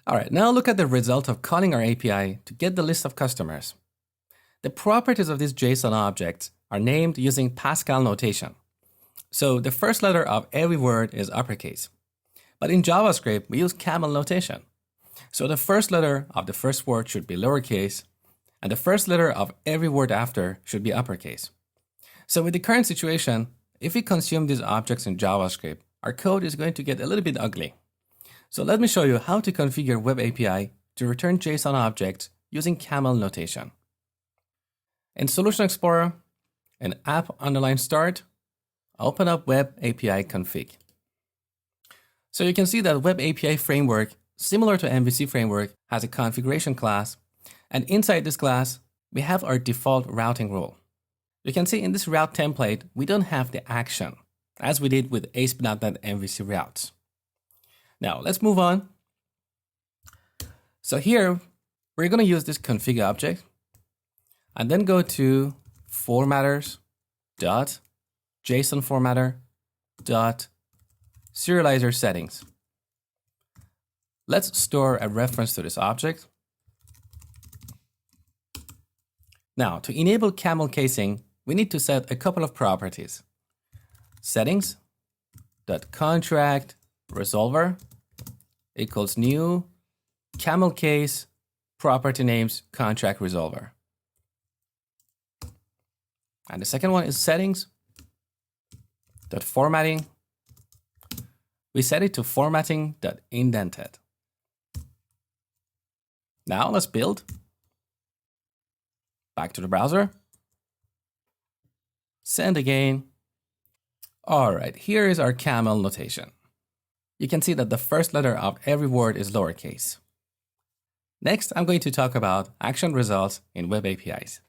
All right, now look at the result of calling our API to get the list of customers. The properties of these JSON objects are named using Pascal notation. So the first letter of every word is uppercase. But in JavaScript, we use Camel notation. So the first letter of the first word should be lowercase, and the first letter of every word after should be uppercase. So with the current situation, if we consume these objects in JavaScript, our code is going to get a little bit ugly. So let me show you how to configure Web API to return JSON objects using Camel notation. In Solution Explorer, in app_start, open up Web API config. So you can see that Web API framework, similar to MVC framework, has a configuration class. And inside this class, we have our default routing rule. You can see in this route template, we don't have the action, as we did with ASP.NET MVC routes. Now let's move on. So here, we're going to use this config object and then go to formatters dot JSON formatter dot serializer settings. Let's store a reference to this object. Now, to enable camel casing, we need to set a couple of properties. Settings.contract resolver equals new camel case property names contract resolver. And the second one is settings.formatting. We set it to formatting.indented. Now let's build. Back to the browser. Send again. All right, here is our camel notation. You can see that the first letter of every word is lowercase. Next, I'm going to talk about action results in Web APIs.